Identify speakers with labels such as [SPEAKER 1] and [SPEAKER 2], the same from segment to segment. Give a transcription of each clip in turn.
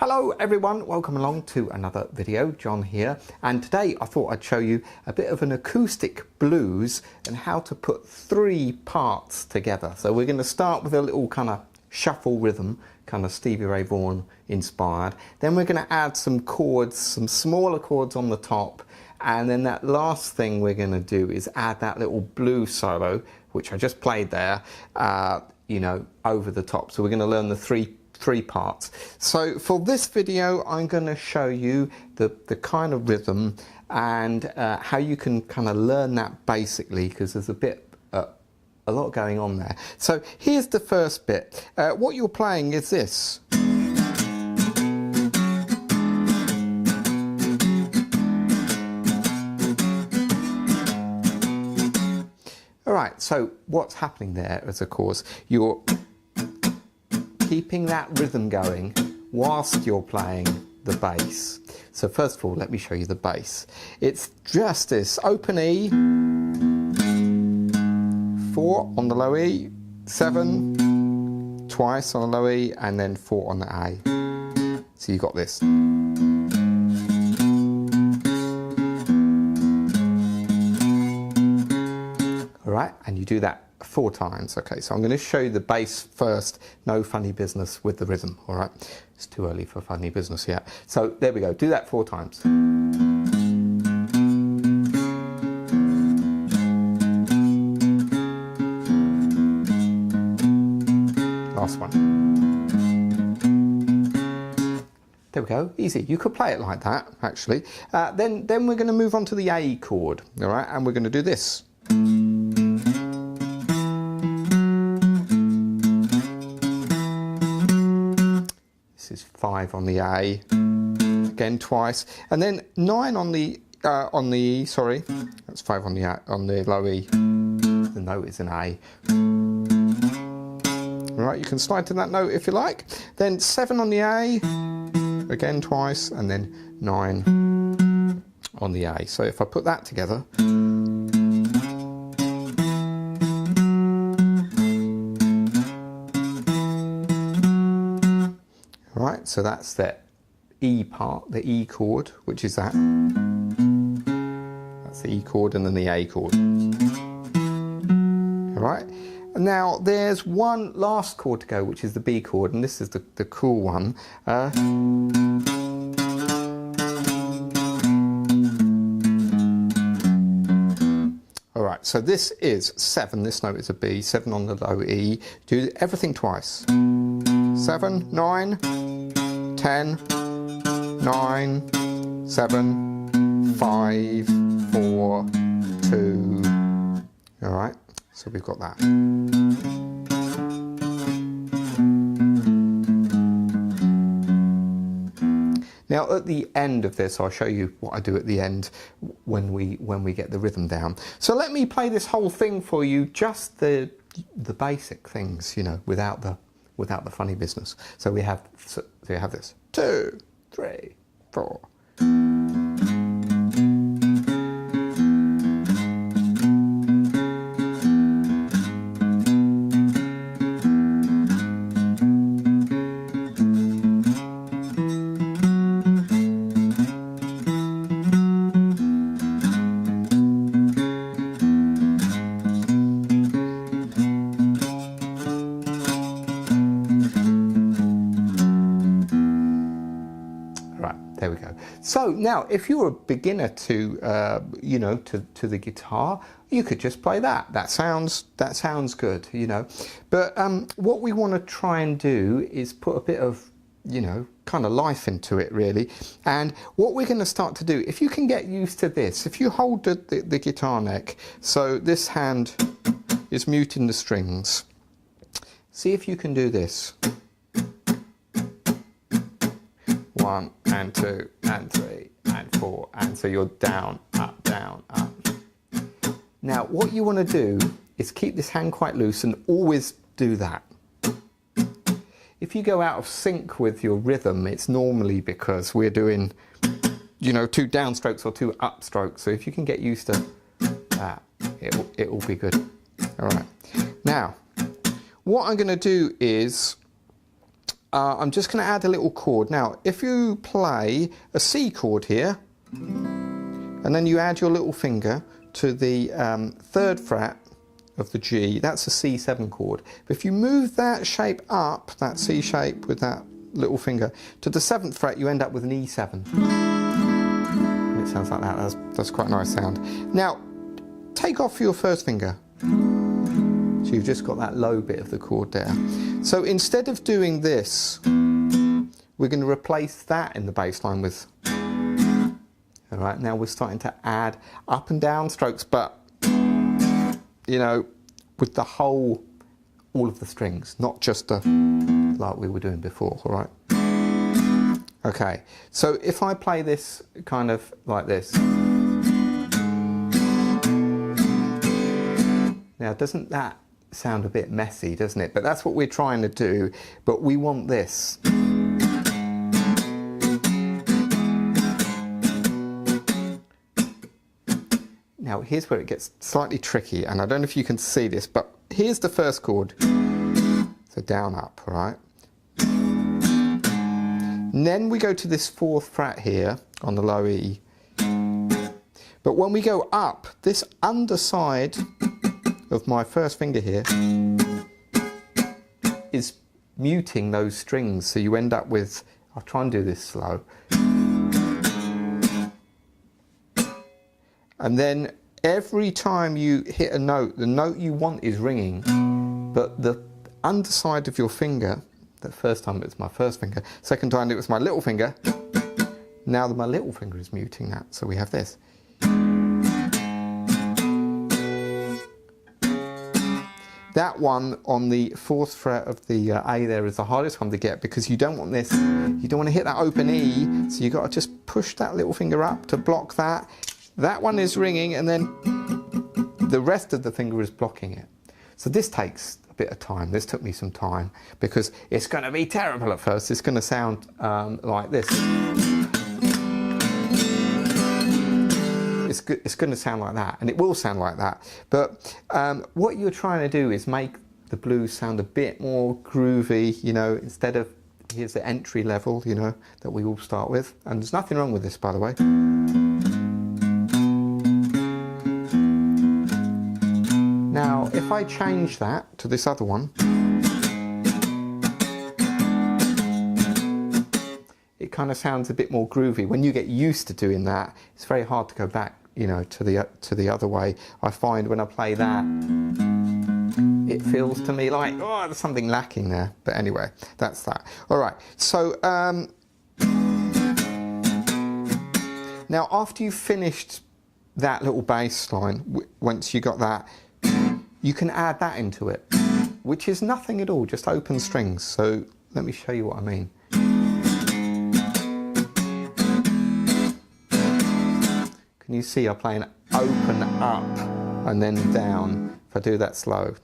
[SPEAKER 1] Hello everyone, welcome along to another video. John here, and today I thought I'd show you a bit of an acoustic blues and how to put three parts together. So we're going to start with a little kind of shuffle rhythm, kind of Stevie Ray Vaughan inspired. Then we're going to add some chords, some smaller chords on the top, and then that last thing we're going to do is add that little blues solo, which I just played there, over the top. So we're going to learn the three parts. So for this video I'm going to show you the kind of rhythm and how you can kind of learn that basically, because there's a lot going on there. So here's the first bit. What you're playing is this. Alright, so what's happening there is, of course, you're keeping that rhythm going whilst you're playing the bass. So first of all, let me show you the bass. It's just this open E, 4 on the low E, 7 twice on the low E, and then 4 on the A. So you got this. Alright, and you do that 4 times. Okay, so I'm going to show you the bass first. No funny business with the rhythm. All right, it's too early for funny business yet. So there we go. Do that 4 times. Last one. There we go. Easy. You could play it like that, actually. Then we're going to move on to the A chord. All right, and we're going to do this. This is 5 on the A, again twice, and then 9 on the E. Sorry, that's 5 on the low E. The note is an A. All right, you can slide to that note if you like. Then 7 on the A, again twice, and then 9 on the A. So if I put that together. Right, so that's the E part, the E chord, which is that. That's the E chord and then the A chord. All right, and now there's one last chord to go, which is the B chord, and this is the cool one. All right, so this is 7, this note is a B, 7 on the low E. Do everything twice. 7, 9, 10, 9, 7, 5, 4, 2. All right, so we've got that. Now at the end of this, I'll show you what I do at the end when we get the rhythm down. So let me play this whole thing for you, just the basic things, without the funny business. So we have this. 2, 3, 4. There we go. So now, if you're a beginner to the guitar, you could just play that. That sounds good, But what we want to try and do is put a bit of, kind of life into it, really. And what we're going to start to do, if you can get used to this, if you hold the guitar neck, so this hand is muting the strings. See if you can do this. 1 and 2 and 3 and 4, and so you're down, up, down, up. Now what you want to do is keep this hand quite loose and always do that. If you go out of sync with your rhythm, it's normally because we're doing 2 downstrokes or 2 upstrokes. So if you can get used to that, it will be good. All right. Now what I'm going to do is I'm just going to add a little chord. Now, if you play a C chord here, and then you add your little finger to the 3rd fret of the G, that's a C7 chord. But if you move that shape up, that C shape with that little finger, to the 7th fret, you end up with an E7. And it sounds like that. That's quite a nice sound. Now, take off your 1st finger. So you've just got that low bit of the chord there. So instead of doing this, we're going to replace that in the bass line with... All right, now we're starting to add up and down strokes, but, you know, with the all of the strings, not just like we were doing before, all right? Okay, so if I play this kind of like this. Now, doesn't that sound a bit messy, doesn't it? But that's what we're trying to do, but we want this. Now, here's where it gets slightly tricky, and I don't know if you can see this, but here's the 1st chord. So down, up, all right? And then we go to this 4th fret here on the low E. But when we go up, this underside of my 1st finger here is muting those strings, so you end up with, I'll try and do this slow. And then every time you hit a note, the note you want is ringing, but the underside of your finger, the first time it was my 1st finger, 2nd time it was my little finger, now my little finger is muting that, so we have this. That one on the 4th fret of the A there is the hardest one to get, because you don't want this, you don't want to hit that open E, so you've got to just push that little finger up to block that. That one is ringing, and then the rest of the finger is blocking it. So this takes a bit of time. This took me some time, because it's going to be terrible at first. It's going to sound like this. It's going to sound like that, and it will sound like that. But what you're trying to do is make the blues sound a bit more groovy, you know, instead of here's the entry level, you know, that we all start with. And there's nothing wrong with this, by the way. Now, if I change that to this other one, it kind of sounds a bit more groovy. When you get used to doing that, it's very hard to go back, you know, to the other way. I find when I play that, it feels to me like, oh, there's something lacking there. But anyway, that's that. All right, so now after you've finished that little bass line, once you got that, you can add that into it, which is nothing at all, just open strings. So let me show you what I mean. Can you see I'm playing open up and then down if I do that slow?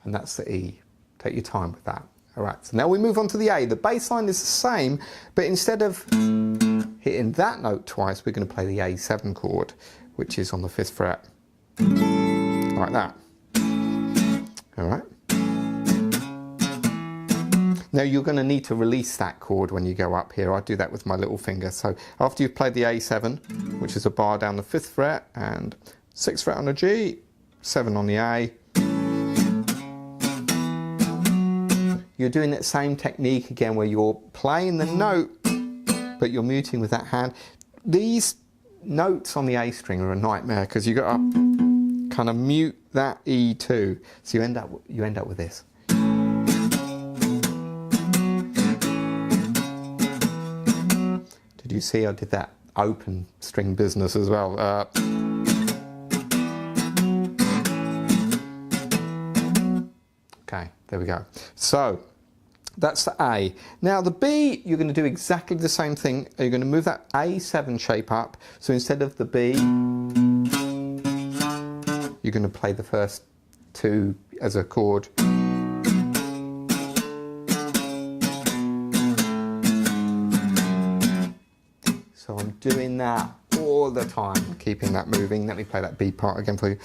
[SPEAKER 1] And that's the E. Take your time with that. All right, so now we move on to the A. The bass line is the same, but instead of hitting that note twice, we're going to play the A7 chord, which is on the 5th fret. Like that. All right. Now you're going to need to release that chord when you go up here. I do that with my little finger. So after you've played the A7, which is a bar down the 5th fret, and 6th fret on the G, 7 on the A, you're doing that same technique again where you're playing the note, but you're muting with that hand. These notes on the A string are a nightmare because you've got to kind of mute that E too. So you end up with this. Did you see I did that open string business as well? Okay, there we go. So that's the A. Now the B, you're going to do exactly the same thing. You're going to move that A7 shape up. So instead of the B, you're going to play the first two as a chord. I'm doing that all the time, keeping that moving. Let me play that B part again for you.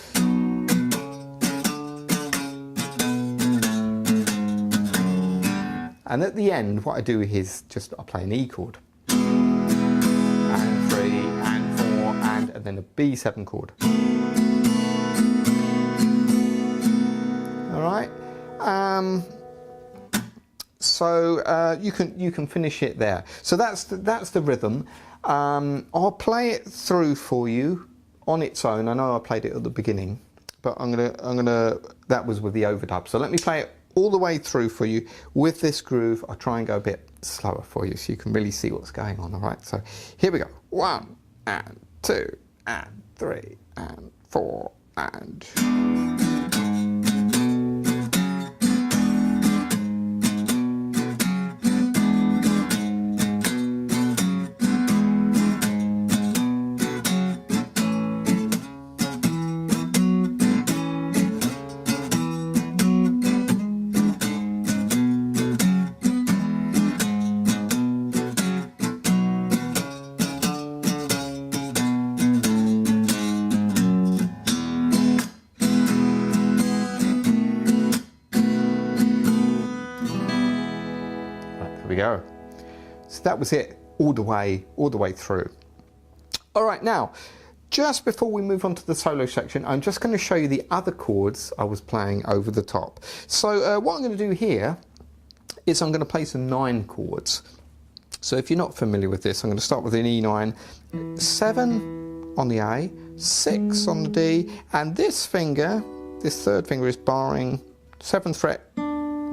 [SPEAKER 1] And at the end, what I do is just I play an E chord. And 3, and 4, and then a B7 chord. All right. So you can finish it there. So that's the rhythm. I'll play it through for you on its own. I know I played it at the beginning, but I'm gonna that was with the overdub. So let me play it all the way through for you with this groove. I'll try and go a bit slower for you so you can really see what's going on. All right. So here we go. 1 and 2 and 3 and 4 and. We go. So that was it all the way through. All right, now just before we move on to the solo section, I'm just going to show you the other chords I was playing over the top. So what I'm going to do here is I'm going to play some 9 chords. So if you're not familiar with this, I'm going to start with an E9, 7 on the A, 6 on the D, and this finger, this third finger, is barring 7th fret,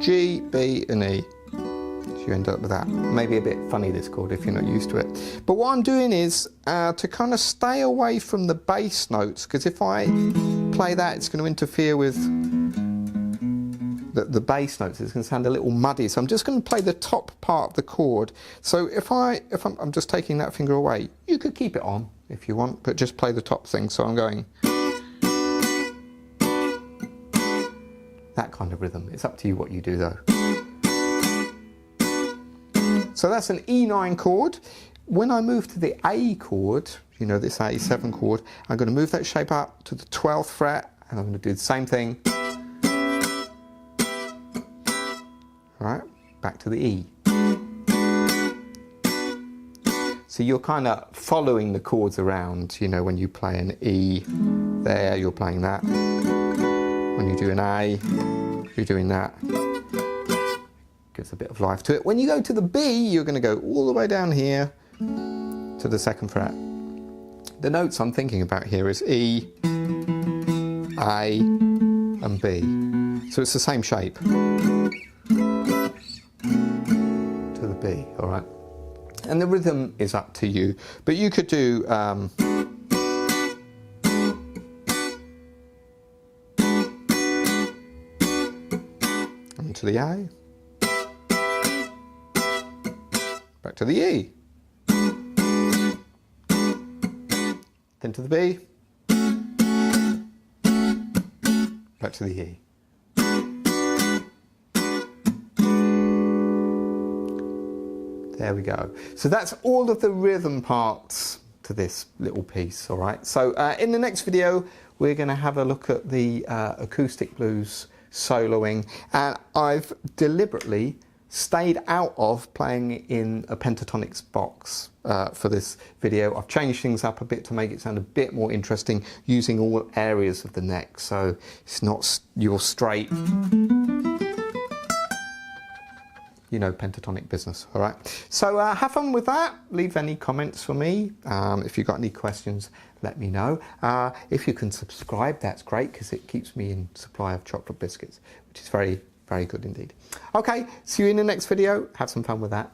[SPEAKER 1] G, B and E. You end up with that. Maybe a bit funny, this chord, if you're not used to it. But what I'm doing is to kind of stay away from the bass notes, because if I play that, it's going to interfere with the bass notes. It's going to sound a little muddy. So I'm just going to play the top part of the chord. So if I'm just taking that finger away, you could keep it on if you want, but just play the top thing. So I'm going that kind of rhythm. It's up to you what you do though. So that's an E9 chord. When I move to the A chord, you know, this A7 chord, I'm going to move that shape up to the 12th fret, and I'm going to do the same thing. All right, back to the E. So you're kind of following the chords around, you know, when you play an E there, you're playing that. When you do an A, you're doing that. Gives a bit of life to it. When you go to the B, you're going to go all the way down here to the 2nd fret. The notes I'm thinking about here is E, A and B. So it's the same shape to the B, all right? And the rhythm is up to you, but you could do to the A, back to the E, then to the B, back to the E. There we go. So that's all of the rhythm parts to this little piece, all right? So in the next video, we're going to have a look at the acoustic blues soloing, and I've deliberately stayed out of playing in a pentatonics box for this video. I've changed things up a bit to make it sound a bit more interesting, using all areas of the neck, so it's not your straight, you know, pentatonic business. All right, so have fun with that. Leave any comments for me. If you've got any questions, let me know. If you can subscribe, that's great, because it keeps me in supply of chocolate biscuits, which is very, very good indeed. Okay, see you in the next video. Have some fun with that.